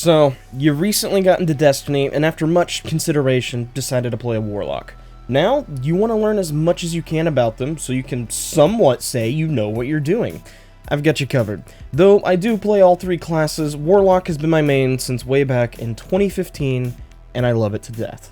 So, you recently got into Destiny, and after much consideration, decided to play a Warlock. Now, you want to learn as much as you can about them, so you can somewhat say you know what you're doing. I've got you covered. Though I do play all three classes, Warlock has been my main since way back in 2015, and I love it to death.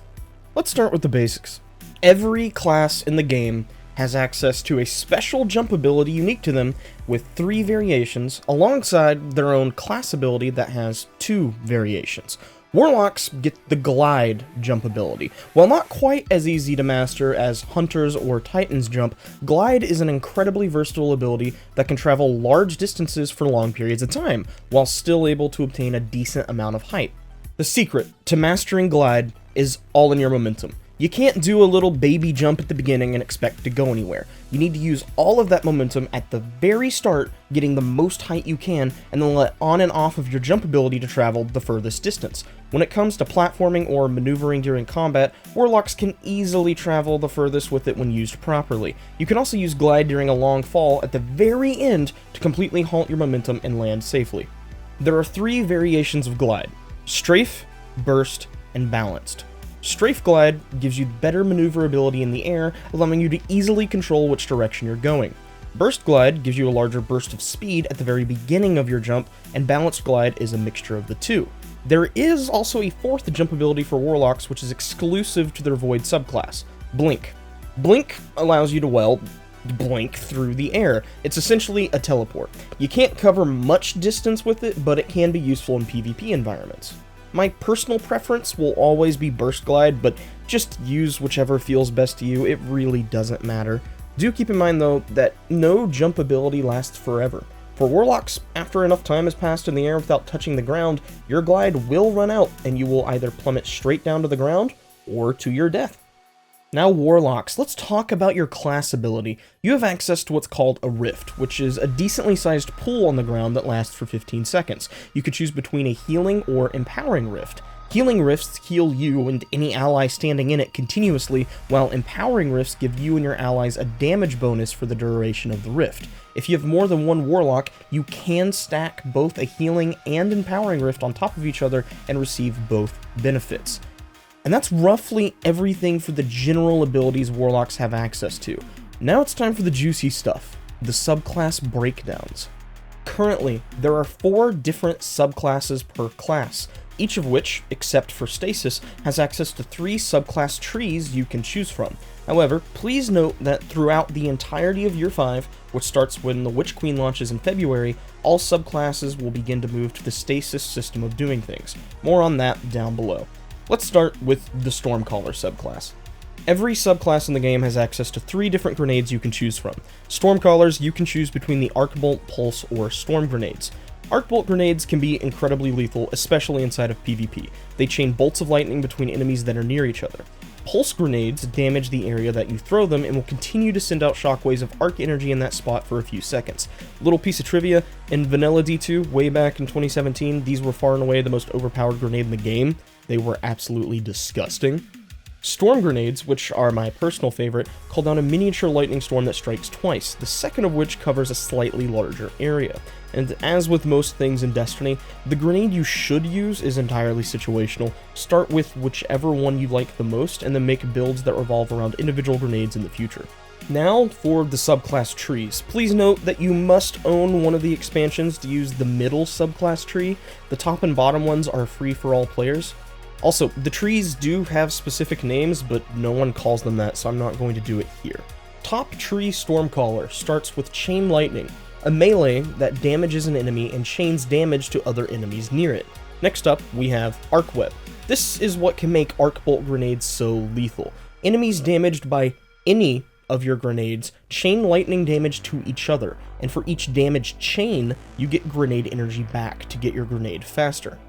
Let's start with the basics. Every class in the game has access to a special jump ability unique to them with 3 variations, alongside their own class ability that has 2 variations. Warlocks get the Glide jump ability. While not quite as easy to master as Hunters or Titans jump, Glide is an incredibly versatile ability that can travel large distances for long periods of time, while still able to obtain a decent amount of height. The secret to mastering Glide is all in your momentum. You can't do a little baby jump at the beginning and expect to go anywhere. You need to use all of that momentum at the very start, getting the most height you can, and then let on and off of your jump ability to travel the furthest distance. When it comes to platforming or maneuvering during combat, Warlocks can easily travel the furthest with it when used properly. You can also use Glide during a long fall at the very end to completely halt your momentum and land safely. There are 3 variations of Glide: Strafe, Burst, and Balanced. Strafe Glide gives you better maneuverability in the air, allowing you to easily control which direction you're going. Burst Glide gives you a larger burst of speed at the very beginning of your jump, and Balanced Glide is a mixture of the two. There is also a 4th jump ability for Warlocks, which is exclusive to their Void subclass: Blink. Blink allows you to, well, blink through the air. It's essentially a teleport. You can't cover much distance with it, but it can be useful in PvP environments. My personal preference will always be Burst Glide, but just use whichever feels best to you. It really doesn't matter. Do keep in mind, though, that no jump ability lasts forever. For Warlocks, after enough time has passed in the air without touching the ground, your glide will run out, and you will either plummet straight down to the ground, or to your death. Now Warlocks, let's talk about your class ability. You have access to what's called a Rift, which is a decently sized pool on the ground that lasts for 15 seconds. You could choose between a Healing or Empowering Rift. Healing Rifts heal you and any ally standing in it continuously, while Empowering Rifts give you and your allies a damage bonus for the duration of the Rift. If you have more than one Warlock, you can stack both a Healing and Empowering Rift on top of each other and receive both benefits. And that's roughly everything for the general abilities Warlocks have access to. Now it's time for the juicy stuff, the subclass breakdowns. Currently, there are 4 different subclasses per class, each of which, except for Stasis, has access to 3 subclass trees you can choose from. However, please note that throughout the entirety of Year 5, which starts when the Witch Queen launches in February, all subclasses will begin to move to the Stasis system of doing things. More on that down below. Let's start with the Stormcaller subclass. Every subclass in the game has access to 3 different grenades you can choose from. Stormcallers, you can choose between the Arc Bolt, Pulse, or Storm Grenades. Arc Bolt grenades can be incredibly lethal, especially inside of PvP. They chain bolts of lightning between enemies that are near each other. Pulse grenades damage the area that you throw them and will continue to send out shockwaves of arc energy in that spot for a few seconds. Little piece of trivia, in Vanilla D2, way back in 2017, these were far and away the most overpowered grenade in the game. They were absolutely disgusting. Storm Grenades, which are my personal favorite, call down a miniature lightning storm that strikes twice, the second of which covers a slightly larger area. And as with most things in Destiny, the grenade you should use is entirely situational. Start with whichever one you like the most, and then make builds that revolve around individual grenades in the future. Now for the subclass trees. Please note that you must own one of the expansions to use the middle subclass tree. The top and bottom ones are free for all players. Also, the trees do have specific names, but no one calls them that, so I'm not going to do it here. Top Tree Stormcaller starts with Chain Lightning, a melee that damages an enemy and chains damage to other enemies near it. Next up, we have Arc Web. This is what can make Arc Bolt grenades so lethal. Enemies damaged by any of your grenades chain lightning damage to each other, and for each damaged chain, you get grenade energy back to get your grenade faster.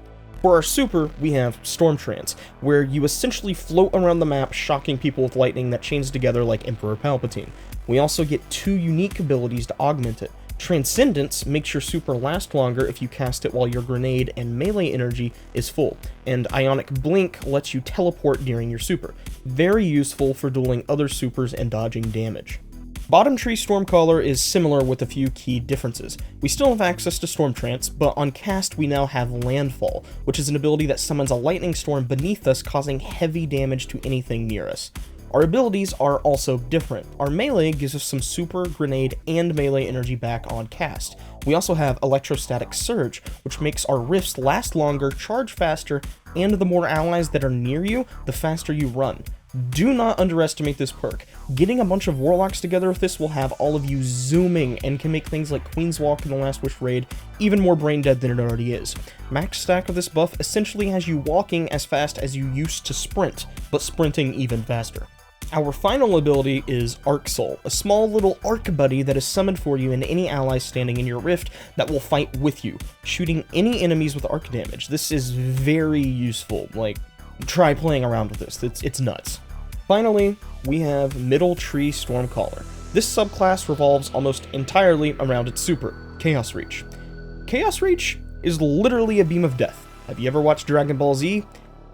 For our super, we have Storm Trance, where you essentially float around the map shocking people with lightning that chains together like Emperor Palpatine. We also get 2 unique abilities to augment it. Transcendence makes your super last longer if you cast it while your grenade and melee energy is full, and Ionic Blink lets you teleport during your super. Very useful for dueling other supers and dodging damage. Bottom Tree Stormcaller is similar with a few key differences. We still have access to Storm Trance, but on cast we now have Landfall, which is an ability that summons a lightning storm beneath us, causing heavy damage to anything near us. Our abilities are also different. Our melee gives us some super, grenade, and melee energy back on cast. We also have Electrostatic Surge, which makes our rifts last longer, charge faster, and the more allies that are near you, the faster you run. Do not underestimate this perk. Getting a bunch of Warlocks together with this will have all of you zooming and can make things like Queen's Walk in the Last Wish raid even more brain dead than it already is. Max stack of this buff essentially has you walking as fast as you used to sprint, but sprinting even faster. Our final ability is Arc Soul, a small little arc buddy that is summoned for you and any allies standing in your rift that will fight with you, shooting any enemies with arc damage. This is very useful, like, try playing around with this, it's nuts. Finally, we have Middle Tree Stormcaller. This subclass revolves almost entirely around its super, Chaos Reach. Chaos Reach is literally a beam of death. Have you ever watched Dragon Ball Z?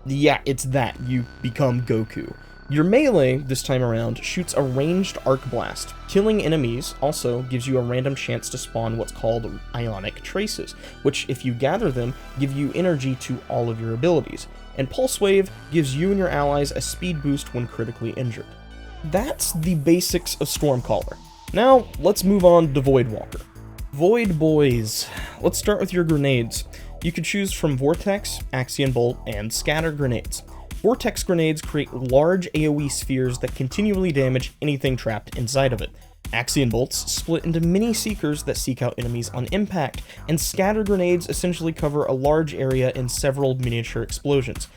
Yeah, it's that. You become Goku. Your melee, this time around, shoots a ranged arc blast. Killing enemies also gives you a random chance to spawn what's called Ionic Traces, which, if you gather them, give you energy to all of your abilities. And Pulse Wave gives you and your allies a speed boost when critically injured. That's the basics of Stormcaller. Now, let's move on to Voidwalker. Void Boys. Let's start with your grenades. You can choose from Vortex, Axion Bolt, and Scatter Grenades. Vortex grenades create large AoE spheres that continually damage anything trapped inside of it. Axion bolts split into mini seekers that seek out enemies on impact, and scatter grenades essentially cover a large area in several miniature explosions.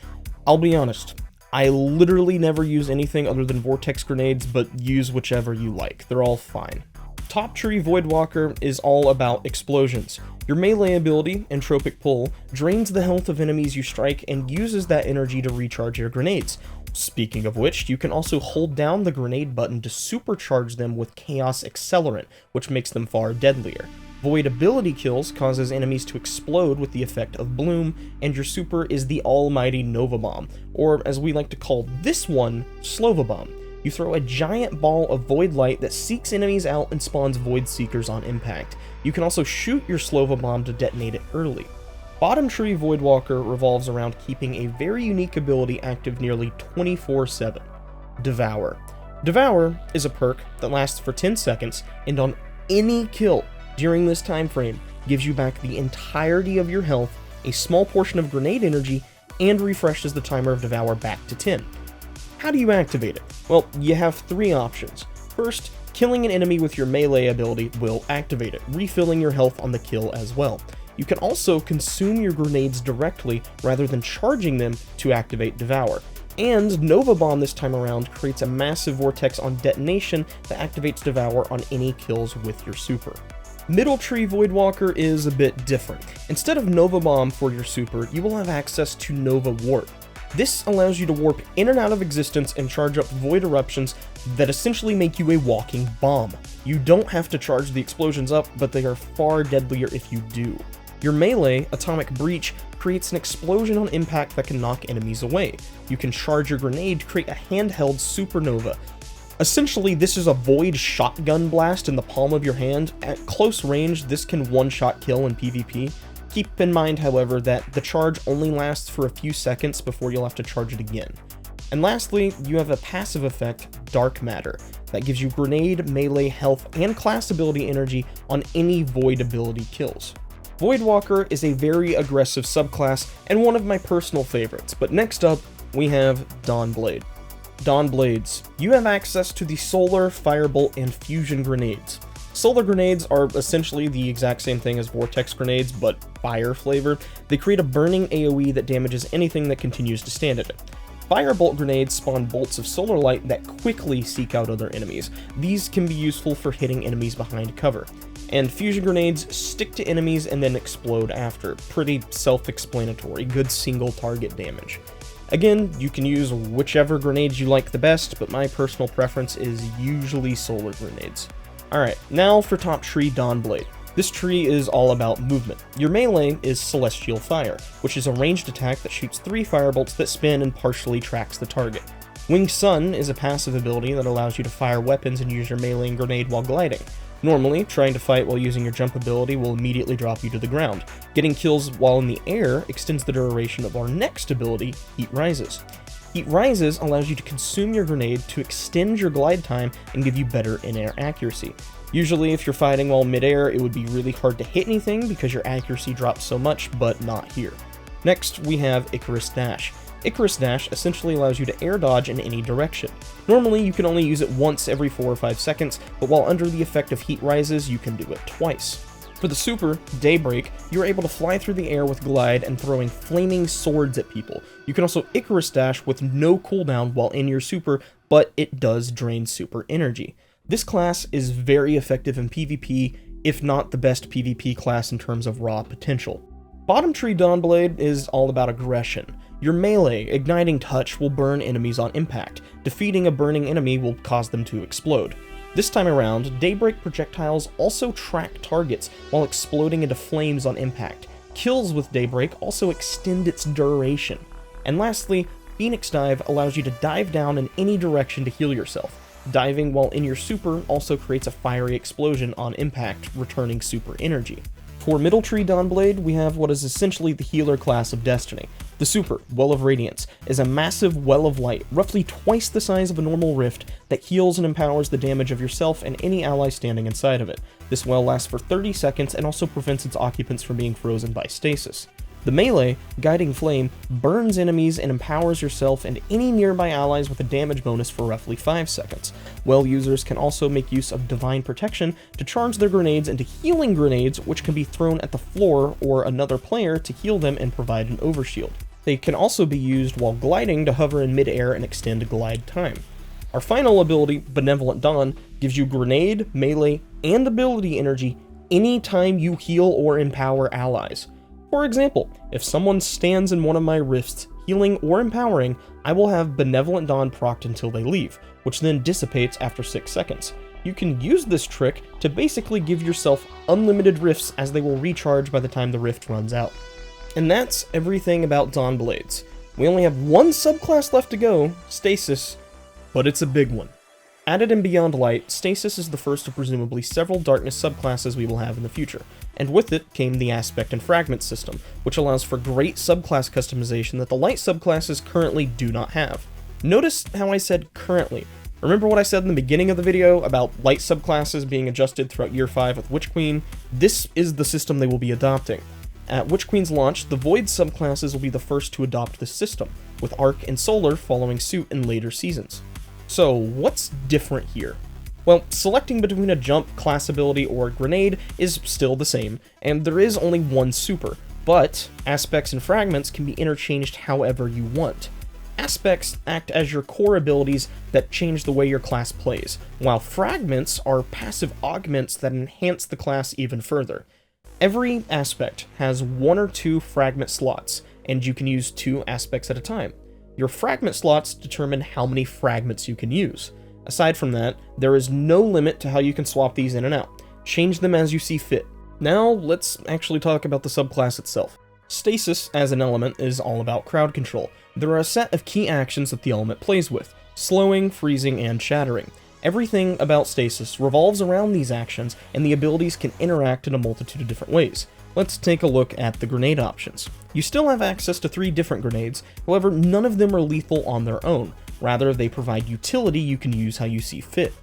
I'll be honest, I literally never use anything other than vortex grenades, but use whichever you like. They're all fine. Top Tree Voidwalker is all about explosions. Your melee ability, Entropic Pull, drains the health of enemies you strike and uses that energy to recharge your grenades. Speaking of which, you can also hold down the grenade button to supercharge them with Chaos Accelerant, which makes them far deadlier. Void ability kills causes enemies to explode with the effect of Bloom, and your super is the almighty Nova Bomb, or as we like to call this one, Slova Bomb. You throw a giant ball of void light that seeks enemies out and spawns void seekers on impact. You can also shoot your Slova Bomb to detonate it early. Bottom Tree Voidwalker revolves around keeping a very unique ability active nearly 24/7. Devour. Devour is a perk that lasts for 10 seconds, and on any kill during this time frame gives you back the entirety of your health, a small portion of grenade energy, and refreshes the timer of Devour back to 10. How do you activate it? Well, you have three options. First, killing an enemy with your melee ability will activate it, refilling your health on the kill as well. You can also consume your grenades directly rather than charging them to activate Devour. And Nova Bomb this time around creates a massive vortex on detonation that activates Devour on any kills with your super. Middle Tree Voidwalker is a bit different. Instead of Nova Bomb for your super, you will have access to Nova Warp. This allows you to warp in and out of existence and charge up void eruptions that essentially make you a walking bomb. You don't have to charge the explosions up, but they are far deadlier if you do. Your melee, Atomic Breach, creates an explosion on impact that can knock enemies away. You can charge your grenade to create a handheld supernova. Essentially, this is a void shotgun blast in the palm of your hand. At close range, this can one-shot kill in PvP. Keep in mind, however, that the charge only lasts for a few seconds before you'll have to charge it again. And lastly, you have a passive effect, Dark Matter, that gives you grenade, melee, health, and class ability energy on any void ability kills. Voidwalker is a very aggressive subclass and one of my personal favorites, but next up, we have Dawnblade. Dawnblades. You have access to the Solar, Firebolt, and Fusion grenades. Solar grenades are essentially the exact same thing as vortex grenades, but fire flavor. They create a burning AoE that damages anything that continues to stand in it. Firebolt grenades spawn bolts of solar light that quickly seek out other enemies. These can be useful for hitting enemies behind cover. And fusion grenades stick to enemies and then explode after. Pretty self-explanatory, good single target damage. Again, you can use whichever grenades you like the best, but my personal preference is usually solar grenades. Alright, now for Top Tree Dawnblade. This tree is all about movement. Your melee is Celestial Fire, which is a ranged attack that shoots 3 firebolts that spin and partially tracks the target. Winged Sun is a passive ability that allows you to fire weapons and use your melee and grenade while gliding. Normally, trying to fight while using your jump ability will immediately drop you to the ground. Getting kills while in the air extends the duration of our next ability, Heat Rises. Heat Rises allows you to consume your grenade to extend your glide time and give you better in-air accuracy. Usually, if you're fighting while mid-air, it would be really hard to hit anything because your accuracy drops so much, but not here. Next, we have Icarus Dash. Icarus Dash essentially allows you to air dodge in any direction. Normally, you can only use it once every 4 or 5 seconds, but while under the effect of Heat Rises, you can do it twice. For the Super, Daybreak, you are able to fly through the air with Glide and throwing flaming swords at people. You can also Icarus Dash with no cooldown while in your Super, but it does drain Super energy. This class is very effective in PvP, if not the best PvP class in terms of raw potential. Bottom Tree Dawnblade is all about aggression. Your melee, Igniting Touch, will burn enemies on impact. Defeating a burning enemy will cause them to explode. This time around, Daybreak projectiles also track targets while exploding into flames on impact. Kills with Daybreak also extend its duration. And lastly, Phoenix Dive allows you to dive down in any direction to heal yourself. Diving while in your Super also creates a fiery explosion on impact, returning Super energy. For Middle Tree Dawnblade, we have what is essentially the healer class of Destiny. The Super, Well of Radiance, is a massive well of light, roughly twice the size of a normal rift, that heals and empowers the damage of yourself and any ally standing inside of it. This well lasts for 30 seconds and also prevents its occupants from being frozen by stasis. The Melee, Guiding Flame, burns enemies and empowers yourself and any nearby allies with a damage bonus for roughly 5 seconds. Well users can also make use of Divine Protection to charge their grenades into healing grenades, which can be thrown at the floor or another player to heal them and provide an overshield. They can also be used while gliding to hover in mid-air and extend glide time. Our final ability, Benevolent Dawn, gives you grenade, melee, and ability energy anytime you heal or empower allies. For example, if someone stands in one of my rifts, healing or empowering, I will have Benevolent Dawn procced until they leave, which then dissipates after 6 seconds. You can use this trick to basically give yourself unlimited rifts as they will recharge by the time the rift runs out. And that's everything about Dawnblades. We only have one subclass left to go, Stasis, but it's a big one. Added in Beyond Light, Stasis is the first of presumably several Darkness subclasses we will have in the future, and with it came the Aspect and Fragments system, which allows for great subclass customization that the Light subclasses currently do not have. Notice how I said currently. Remember what I said in the beginning of the video about Light subclasses being adjusted throughout Year 5 with Witch Queen? This is the system they will be adopting. At Witch Queen's launch, the Void subclasses will be the first to adopt this system, with Arc and Solar following suit in later seasons. So, what's different here? Well, selecting between a jump, class ability, or grenade is still the same, and there is only one super, but Aspects and Fragments can be interchanged however you want. Aspects act as your core abilities that change the way your class plays, while Fragments are passive augments that enhance the class even further. Every aspect has 1 or 2 fragment slots, and you can use 2 aspects at a time. Your fragment slots determine how many fragments you can use. Aside from that, there is no limit to how you can swap these in and out. Change them as you see fit. Now, let's actually talk about the subclass itself. Stasis, as an element, is all about crowd control. There are a set of key actions that the element plays with: slowing, freezing, and shattering. Everything about Stasis revolves around these actions, and the abilities can interact in a multitude of different ways. Let's take a look at the grenade options. You still have access to 3 different grenades, however none of them are lethal on their own. Rather, they provide utility you can use how you see fit.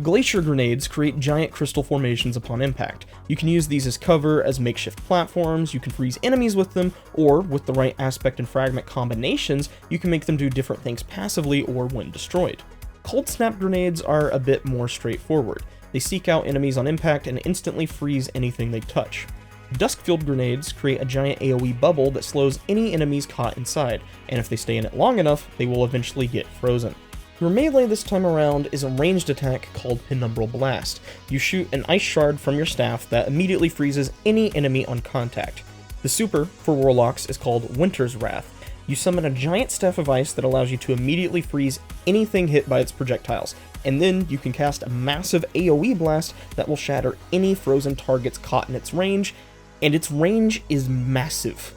Glacier grenades create giant crystal formations upon impact. You can use these as cover, as makeshift platforms, you can freeze enemies with them, or with the right aspect and fragment combinations, you can make them do different things passively or when destroyed. Cold Snap grenades are a bit more straightforward. They seek out enemies on impact and instantly freeze anything they touch. Duskfield grenades create a giant AoE bubble that slows any enemies caught inside, and if they stay in it long enough, they will eventually get frozen. Your melee this time around is a ranged attack called Penumbral Blast. You shoot an ice shard from your staff that immediately freezes any enemy on contact. The super for Warlocks is called Winter's Wrath. You summon a giant staff of ice that allows you to immediately freeze anything hit by its projectiles, and then you can cast a massive AoE blast that will shatter any frozen targets caught in its range, and its range is massive.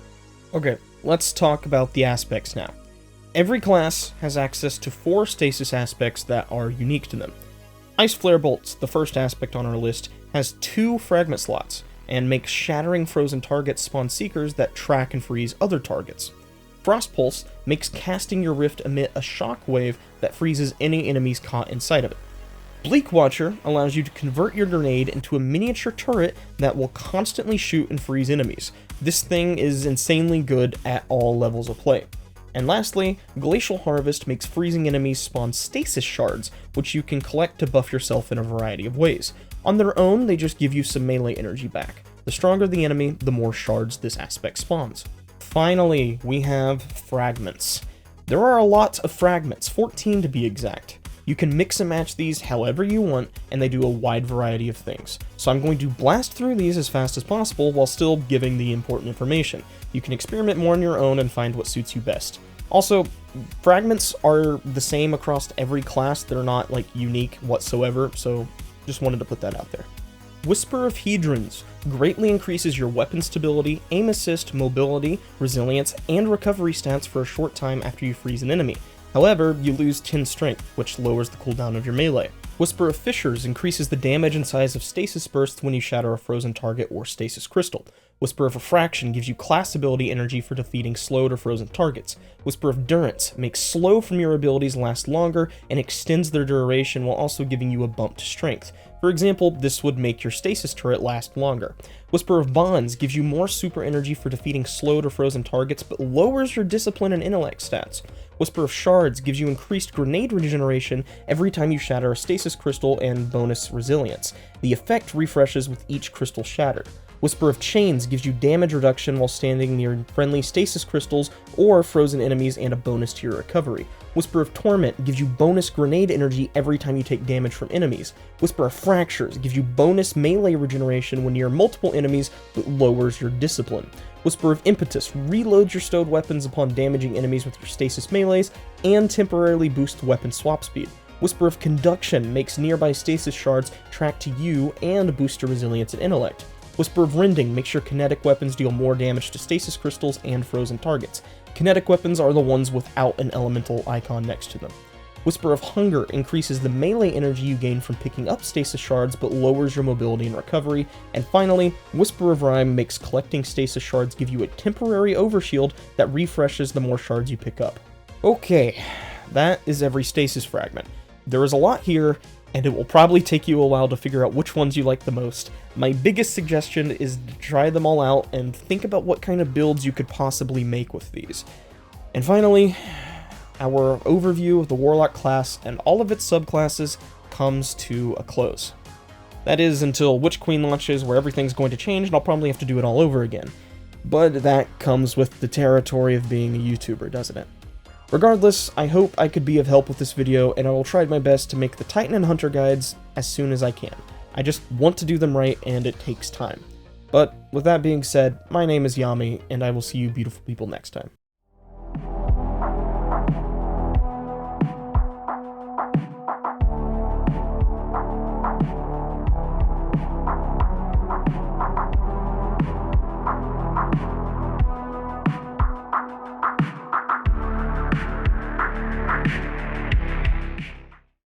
Okay, let's talk about the aspects now. Every class has access to 4 stasis aspects that are unique to them. Ice Flare Bolts, the first aspect on our list, has 2 fragment slots, and makes shattering frozen targets spawn seekers that track and freeze other targets. Frost Pulse makes casting your rift emit a shock wave that freezes any enemies caught inside of it. Bleak Watcher allows you to convert your grenade into a miniature turret that will constantly shoot and freeze enemies. This thing is insanely good at all levels of play. And lastly, Glacial Harvest makes freezing enemies spawn stasis shards, which you can collect to buff yourself in a variety of ways. On their own, they just give you some melee energy back. The stronger the enemy, the more shards this aspect spawns. Finally, we have Fragments. There are a lot of fragments, 14 to be exact. You can mix and match these however you want, and they do a wide variety of things. So I'm going to blast through these as fast as possible while still giving the important information. You can experiment more on your own and find what suits you best. Also, fragments are the same across every class. They're not, like, unique whatsoever, so just wanted to put that out there. Whisper of Hedrons greatly increases your weapon stability, aim assist, mobility, resilience, and recovery stats for a short time after you freeze an enemy. However, you lose 10 strength, which lowers the cooldown of your melee. Whisper of Fissures increases the damage and size of stasis bursts when you shatter a frozen target or stasis crystal. Whisper of Refraction gives you class ability energy for defeating slowed or frozen targets. Whisper of Durance makes slow from your abilities last longer and extends their duration while also giving you a bump to strength. For example, this would make your stasis turret last longer. Whisper of Bonds gives you more super energy for defeating slowed or frozen targets, but lowers your discipline and intellect stats. Whisper of Shards gives you increased grenade regeneration every time you shatter a stasis crystal and bonus resilience. The effect refreshes with each crystal shattered. Whisper of Chains gives you damage reduction while standing near friendly stasis crystals or frozen enemies and a bonus to your recovery. Whisper of Torment gives you bonus grenade energy every time you take damage from enemies. Whisper of Fractures gives you bonus melee regeneration when near multiple enemies but lowers your discipline. Whisper of Impetus reloads your stowed weapons upon damaging enemies with your stasis melees and temporarily boosts weapon swap speed. Whisper of Conduction makes nearby stasis shards track to you and boost your resilience and intellect. Whisper of Rending makes your kinetic weapons deal more damage to stasis crystals and frozen targets. Kinetic weapons are the ones without an elemental icon next to them. Whisper of Hunger increases the melee energy you gain from picking up stasis shards but lowers your mobility and recovery. And finally, Whisper of Rime makes collecting stasis shards give you a temporary overshield that refreshes the more shards you pick up. Okay, that is every stasis fragment. There is a lot here, and it will probably take you a while to figure out which ones you like the most. My biggest suggestion is to try them all out and think about what kind of builds you could possibly make with these. And finally, our overview of the Warlock class and all of its subclasses comes to a close. That is until Witch Queen launches, where everything's going to change and I'll probably have to do it all over again. But that comes with the territory of being a YouTuber, doesn't it? Regardless, I hope I could be of help with this video, and I will try my best to make the Titan and Hunter guides as soon as I can. I just want to do them right, and it takes time. But with that being said, my name is Yami, and I will see you beautiful people next time.